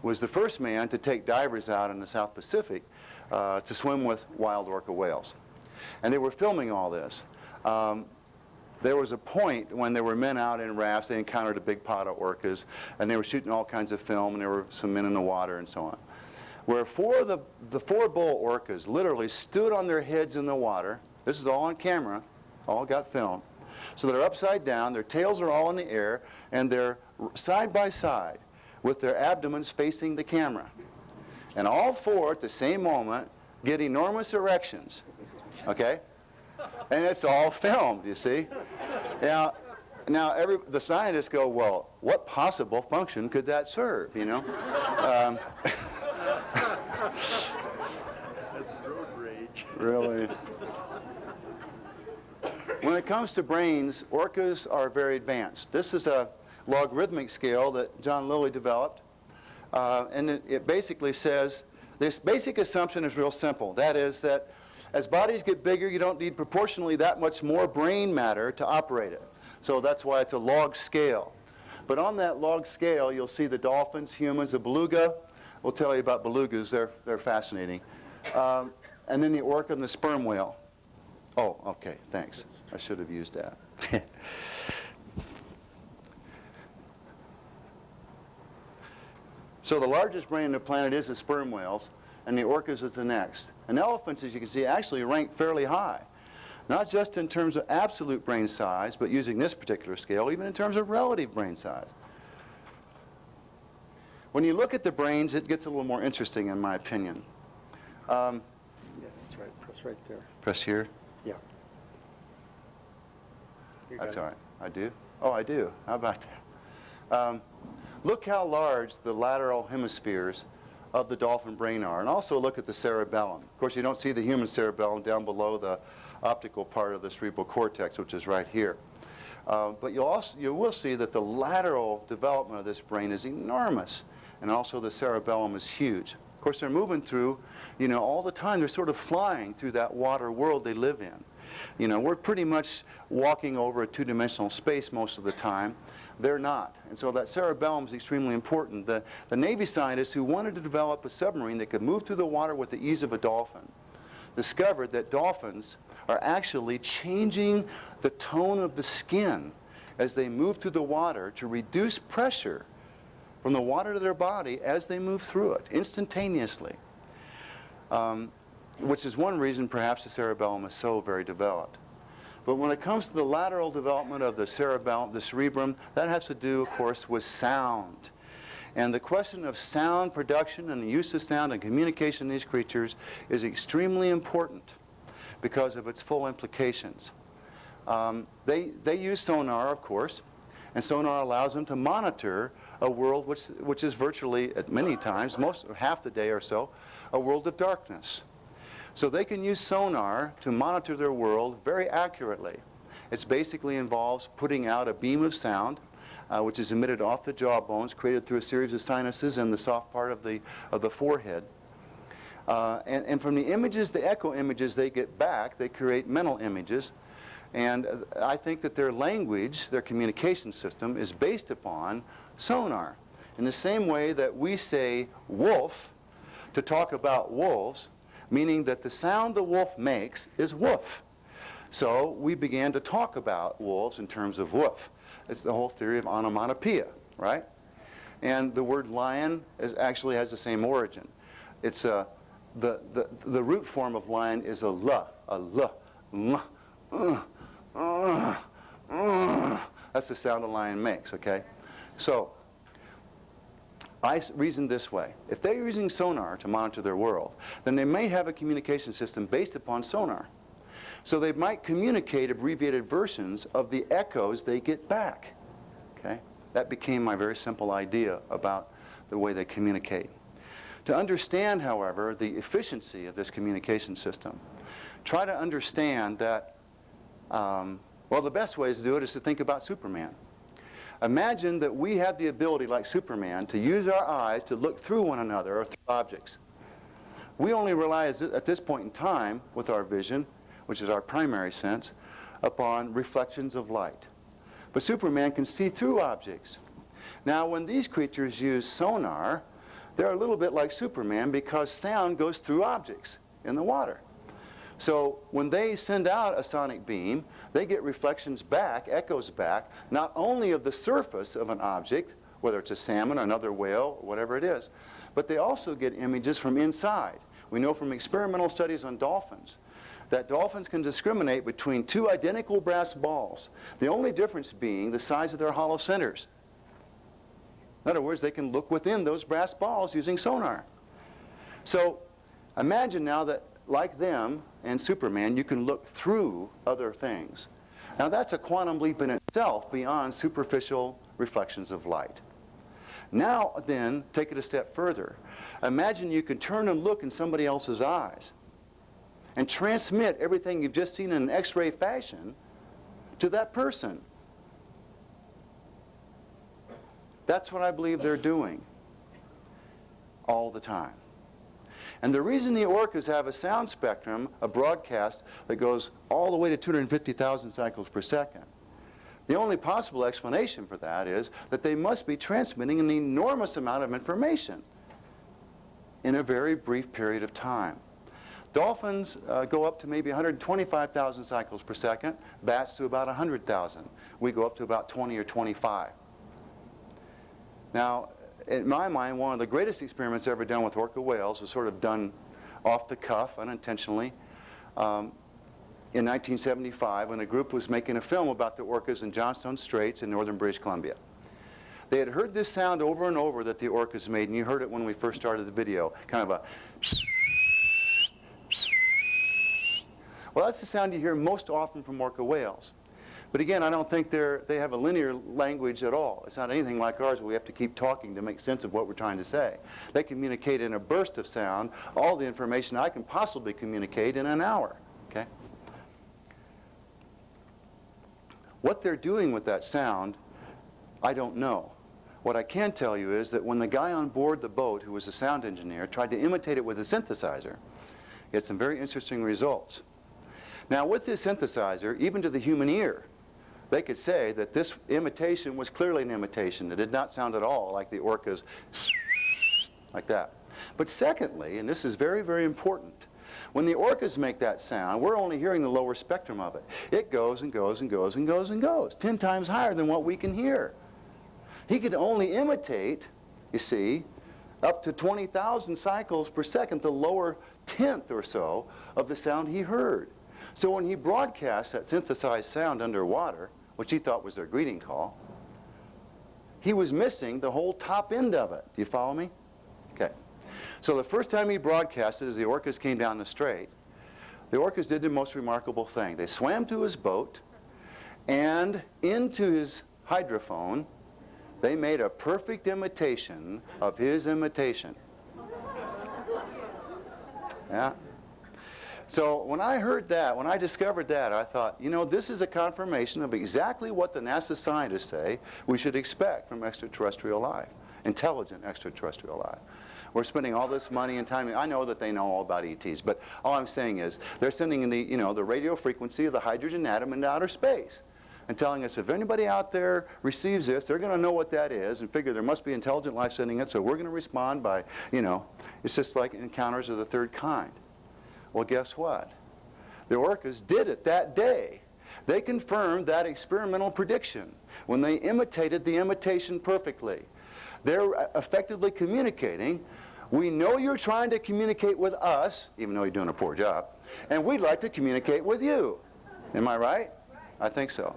was the first man to take divers out in the South Pacific to swim with wild orca whales. And they were filming all this. There was a point when there were men out in rafts, they encountered a big pod of orcas, and they were shooting all kinds of film, and there were some men in the water and so on. Where the four bull orcas literally stood on their heads in the water. This is all on camera, all got filmed. So they're upside down, their tails are all in the air, and they're side by side with their abdomens facing the camera. And all four at the same moment get enormous erections, okay? And it's all filmed, you see? Now the scientists go, well, what possible function could that serve, you know? That's road rage. Really? When it comes to brains, orcas are very advanced. This is a logarithmic scale that John Lilly developed. And it basically says, this basic assumption is real simple. That is that as bodies get bigger, you don't need proportionally that much more brain matter to operate it. So that's why it's a log scale. But on that log scale, you'll see the dolphins, humans, the beluga. We'll tell you about belugas. They're fascinating. And then the orca and the sperm whale. Oh, okay, thanks. I should have used that. So the largest brain on the planet is the sperm whales, and the orcas is the next. And elephants, as you can see, actually rank fairly high. Not just in terms of absolute brain size, but using this particular scale, even in terms of relative brain size. When you look at the brains, it gets a little more interesting, in my opinion. Yeah, that's right. Press right there. Press here. Yeah. That's all right. I do? Oh, I do. How about that? Look how large the lateral hemispheres of the dolphin brain are. And also look at the cerebellum. Of course, you don't see the human cerebellum down below the optical part of the cerebral cortex, which is right here. But you will see that the lateral development of this brain is enormous, and also the cerebellum is huge. Of course, they're moving through, all the time. They're sort of flying through that water world they live in. We're pretty much walking over a two-dimensional space most of the time. They're not. And so that cerebellum is extremely important. The Navy scientists who wanted to develop a submarine that could move through the water with the ease of a dolphin discovered that dolphins are actually changing the tone of the skin as they move through the water to reduce pressure from the water to their body as they move through it instantaneously, which is one reason perhaps the cerebellum is so very developed. But when it comes to the lateral development of the cerebellum, the cerebrum, that has to do, of course, with sound. And the question of sound production and the use of sound and communication in these creatures is extremely important because of its full implications. They use sonar, of course, and sonar allows them to monitor a world which is virtually, at many times, half the day or so, a world of darkness. So they can use sonar to monitor their world very accurately. It basically involves putting out a beam of sound, which is emitted off the jawbones, created through a series of sinuses in the soft part of the forehead. And from the images, the echo images they get back, they create mental images. And I think that their language, their communication system, is based upon sonar. In the same way that we say wolf to talk about wolves, meaning that the sound the wolf makes is woof. So we began to talk about wolves in terms of woof. It's the whole theory of onomatopoeia, right? And the word lion actually has the same origin. It's the root form of lion is a l. That's the sound a lion makes, okay? So I reasoned this way. If they're using sonar to monitor their world, then they may have a communication system based upon sonar. So they might communicate abbreviated versions of the echoes they get back. Okay? That became my very simple idea about the way they communicate. To understand, however, the efficiency of this communication system, try to understand that, well, the best way to do it is to think about Superman. Imagine that we have the ability, like Superman, to use our eyes to look through one another or through objects. We only rely at this point in time with our vision, which is our primary sense, upon reflections of light. But Superman can see through objects. Now, when these creatures use sonar, they're a little bit like Superman because sound goes through objects in the water. So when they send out a sonic beam, they get reflections back, echoes back, not only of the surface of an object, whether it's a salmon or another whale, or whatever it is, but they also get images from inside. We know from experimental studies on dolphins that dolphins can discriminate between two identical brass balls, the only difference being the size of their hollow centers. In other words, they can look within those brass balls using sonar. So imagine now that, like them and Superman, you can look through other things. Now that's a quantum leap in itself beyond superficial reflections of light. Now then, take it a step further. Imagine you can turn and look in somebody else's eyes and transmit everything you've just seen in an X-ray fashion to that person. That's what I believe they're doing all the time. And the reason the orcas have a sound spectrum, a broadcast, that goes all the way to 250,000 cycles per second, the only possible explanation for that is that they must be transmitting an enormous amount of information in a very brief period of time. Dolphins go up to maybe 125,000 cycles per second, bats to about 100,000. We go up to about 20 or 25. Now, in my mind, one of the greatest experiments ever done with orca whales was sort of done off the cuff, unintentionally, in 1975 when a group was making a film about the orcas in Johnstone Straits in northern British Columbia. They had heard this sound over and over that the orcas made, and you heard it when we first started the video, kind of a... Well, that's the sound you hear most often from orca whales. But again, I don't think they have a linear language at all. It's not anything like ours where we have to keep talking to make sense of what we're trying to say. They communicate in a burst of sound all the information I can possibly communicate in an hour. Okay? What they're doing with that sound, I don't know. What I can tell you is that when the guy on board the boat, who was a sound engineer, tried to imitate it with a synthesizer, he had some very interesting results. Now, with this synthesizer, even to the human ear, they could say that this imitation was clearly an imitation. It did not sound at all like the orcas, like that. But secondly, and this is very, very important, when the orcas make that sound, we're only hearing the lower spectrum of it. It goes and goes and goes and goes and goes, 10 times higher than what we can hear. He could only imitate, you see, up to 20,000 cycles per second, the lower tenth or so of the sound he heard. So when he broadcast that synthesized sound underwater, which he thought was their greeting call, he was missing the whole top end of it. Do you follow me? Okay. So the first time he broadcasted, as the orcas came down the strait, the orcas did the most remarkable thing. They swam to his boat, and into his hydrophone, they made a perfect imitation of his imitation. Yeah. So when I heard that, when I discovered that, I thought, you know, this is a confirmation of exactly what the NASA scientists say we should expect from extraterrestrial life, intelligent extraterrestrial life. We're spending all this money and time. I know that they know all about ETs, but all I'm saying is they're sending in the, you know, the radio frequency of the hydrogen atom into outer space and telling us if anybody out there receives this, they're going to know what that is and figure there must be intelligent life sending it, so we're going to respond by, you know, it's just like encounters of the third kind. Well, guess what? The orcas did it that day. They confirmed that experimental prediction when they imitated the imitation perfectly. They're effectively communicating, we know you're trying to communicate with us, even though you're doing a poor job, and we'd like to communicate with you. Am I right? I think so.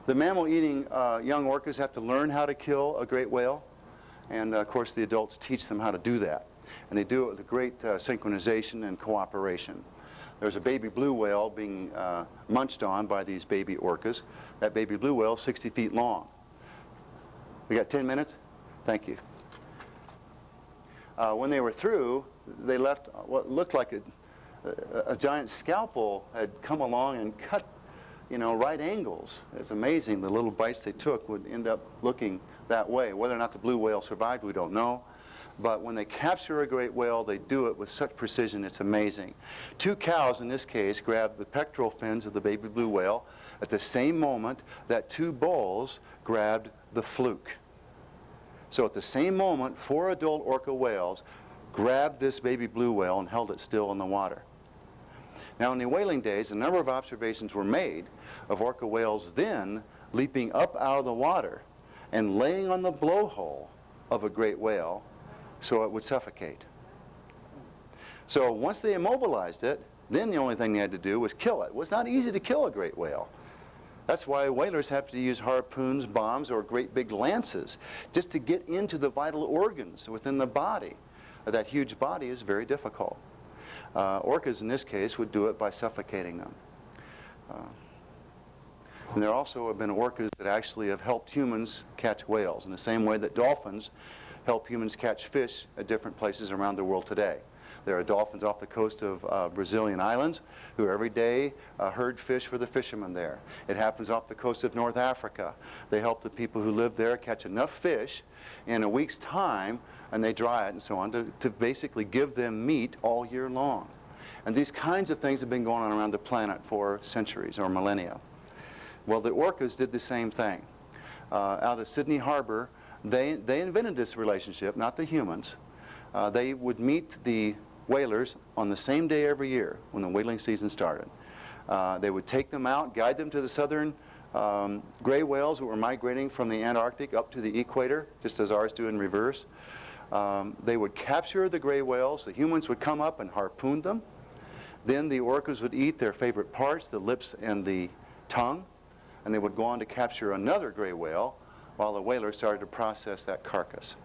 The mammal-eating young orcas have to learn how to kill a great whale, and of course the adults teach them how to do that. And they do it with great synchronization and cooperation. There's a baby blue whale being munched on by these baby orcas. That baby blue whale is 60 feet long. We got 10 minutes? Thank you. When they were through, they left what looked like a giant scalpel had come along and cut, you know, right angles. It's amazing the little bites they took would end up looking that way. Whether or not the blue whale survived, we don't know. But when they capture a great whale, they do it with such precision, it's amazing. Two cows, in this case, grabbed the pectoral fins of the baby blue whale at the same moment that two bulls grabbed the fluke. So at the same moment, 4 adult orca whales grabbed this baby blue whale and held it still in the water. Now, in the whaling days, a number of observations were made of orca whales then leaping up out of the water and laying on the blowhole of a great whale so it would suffocate. So once they immobilized it, then the only thing they had to do was kill it. Well, it's not easy to kill a great whale. That's why whalers have to use harpoons, bombs, or great big lances just to get into the vital organs within the body. That huge body is very difficult. Orcas, in this case, would do it by suffocating them. And there also have been orcas that actually have helped humans catch whales in the same way that dolphins help humans catch fish at different places around the world today. There are dolphins off the coast of Brazilian islands who every day herd fish for the fishermen there. It happens off the coast of North Africa. They help the people who live there catch enough fish in a week's time, and they dry it and so on to basically give them meat all year long. And these kinds of things have been going on around the planet for centuries or millennia. Well, the orcas did the same thing. Out of Sydney Harbor, they invented this relationship, not the humans. They would meet the whalers on the same day every year when the whaling season started. They would take them out, guide them to the southern gray whales that were migrating from the Antarctic up to the equator, just as ours do in reverse. They would capture the gray whales. The humans would come up and harpoon them. Then the orcas would eat their favorite parts, the lips and the tongue, and they would go on to capture another gray whale while the whalers started to process that carcass.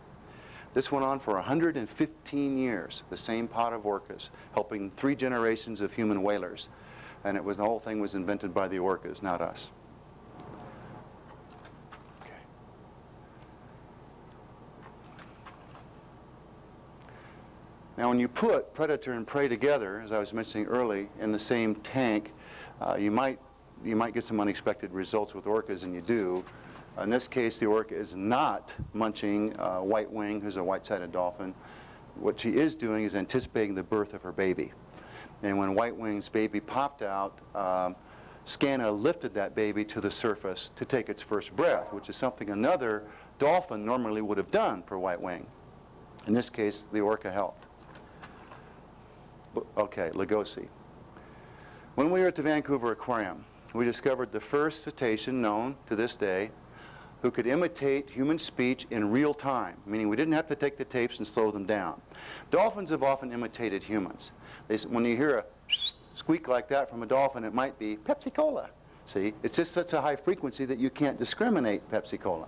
This went on for 115 years, the same pot of orcas, helping 3 generations of human whalers. And the whole thing was invented by the orcas, not us. Okay. Now, when you put predator and prey together, as I was mentioning early, in the same tank, you might get some unexpected results with orcas, and you do. In this case, the orca is not munching white wing, who's a white-sided dolphin. What she is doing is anticipating the birth of her baby. And when white wing's baby popped out, Scanna lifted that baby to the surface to take its first breath, which is something another dolphin normally would have done for white wing. In this case, the orca helped. Okay, Lugosi. When we were at the Vancouver Aquarium, we discovered the first cetacean known to this day who could imitate human speech in real time, meaning we didn't have to take the tapes and slow them down. Dolphins have often imitated humans. When you hear a squeak like that from a dolphin, it might be Pepsi-Cola. See, it's just such a high frequency that you can't discriminate Pepsi-Cola.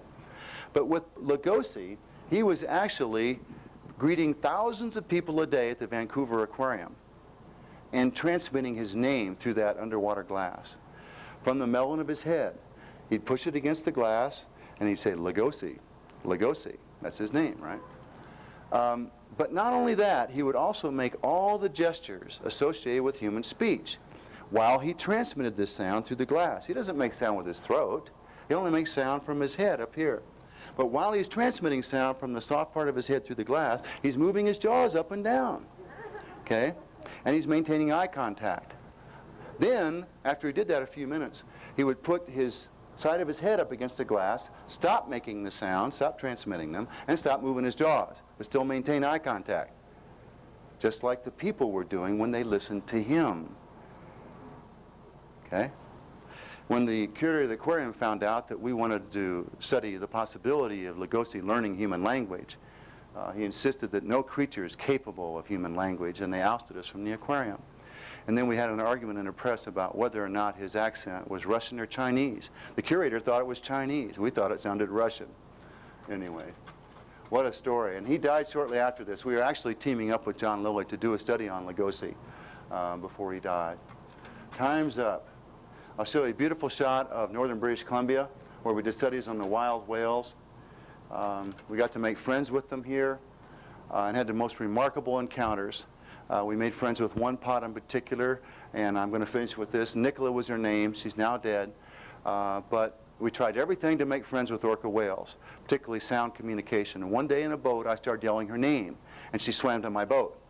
But with Lugosi, he was actually greeting thousands of people a day at the Vancouver Aquarium and transmitting his name through that underwater glass. From the melon of his head, he'd push it against the glass and he'd say, Lugosi, Lugosi. That's his name, right? But not only that, he would also make all the gestures associated with human speech while he transmitted this sound through the glass. He doesn't make sound with his throat. He only makes sound from his head up here. But while he's transmitting sound from the soft part of his head through the glass, he's moving his jaws up and down, okay? And he's maintaining eye contact. Then, after he did that a few minutes, he would put his side of his head up against the glass, stop making the sound, stop transmitting them, and stop moving his jaws, but still maintain eye contact, just like the people were doing when they listened to him, okay? When the curator of the aquarium found out that we wanted to study the possibility of Lugosi learning human language, he insisted that no creature is capable of human language, and they ousted us from the aquarium. And then we had an argument in the press about whether or not his accent was Russian or Chinese. The curator thought it was Chinese. We thought it sounded Russian. Anyway, what a story. And he died shortly after this. We were actually teaming up with John Lilly to do a study on Lugosi before he died. Time's up. I'll show you a beautiful shot of northern British Columbia where we did studies on the wild whales. We got to make friends with them here and had the most remarkable encounters. We made friends with one pod in particular, and I'm going to finish with this. Nicola was her name. She's now dead. But we tried everything to make friends with orca whales, particularly sound communication. And one day in a boat, I started yelling her name, and she swam to my boat.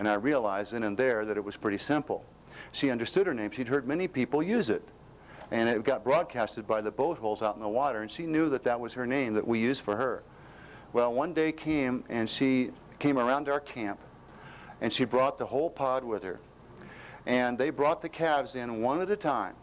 And I realized then and there that it was pretty simple. She understood her name. She'd heard many people use it. And it got broadcasted by the boat holes out in the water, and she knew that that was her name that we used for her. Well, one day came, and she came around our camp, and she brought the whole pod with her. And they brought the calves in one at a time.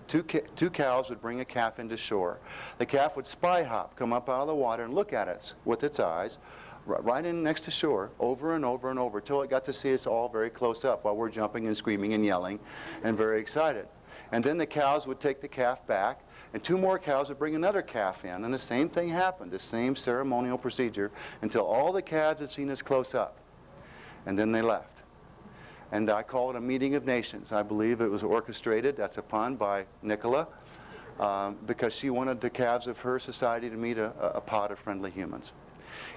Two cows would bring a calf into shore. The calf would spy hop, come up out of the water and look at us with its eyes, right in next to shore, over and over and over, till it got to see us all very close up while we're jumping and screaming and yelling and very excited. And then the cows would take the calf back, and two more cows would bring another calf in, and the same thing happened, the same ceremonial procedure, until all the calves had seen us close up. And then they left. And I call it a meeting of nations. I believe it was orchestrated, that's a pun, by Nicola, because she wanted the calves of her society to meet a pod of friendly humans.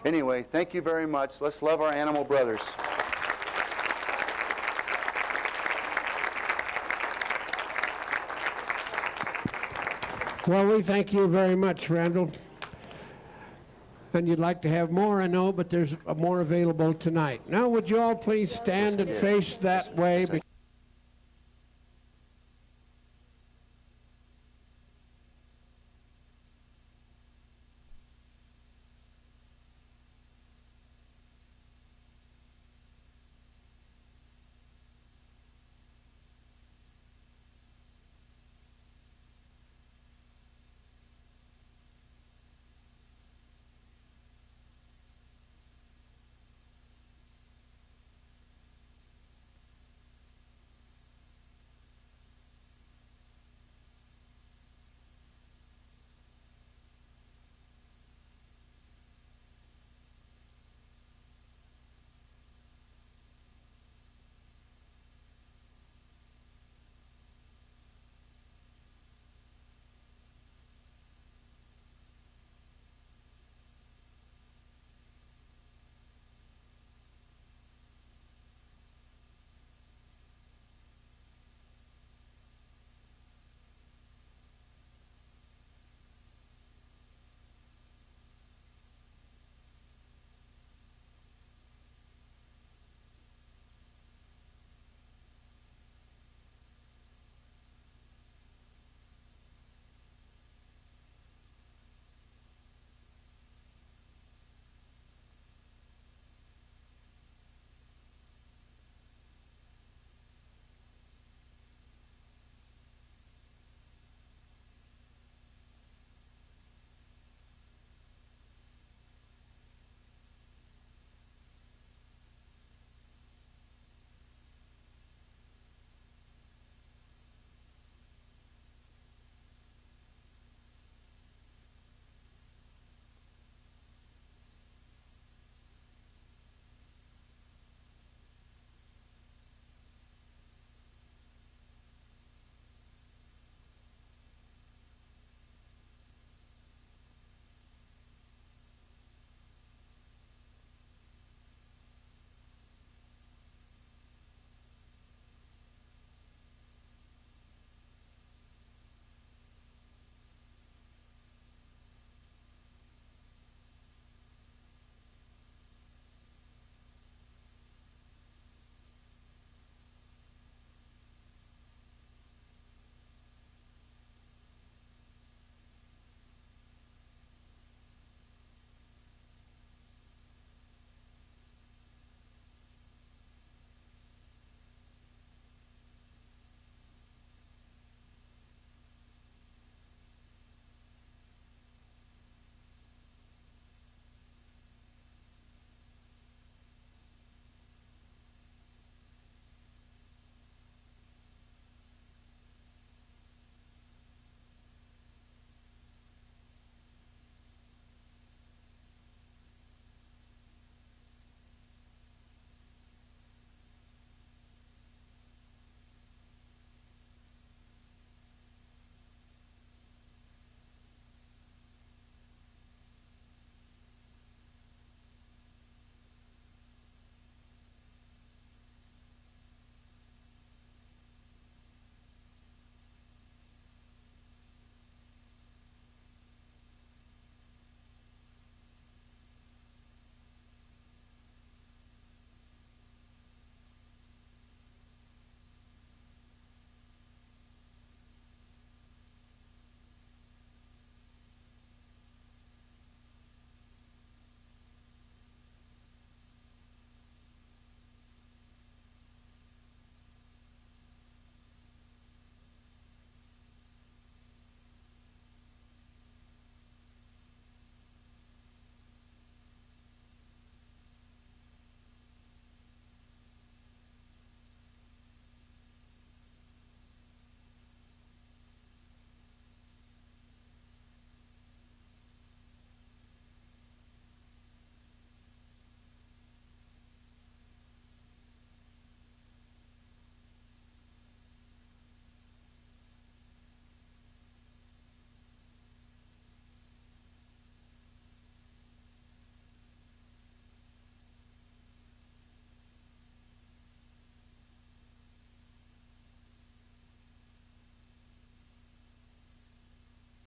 Anyway, thank you very much. Let's love our animal brothers. Well, we thank you very much, Randall. And you'd like to have more, I know, but there's more available tonight. Now, would you all please stand and face that way?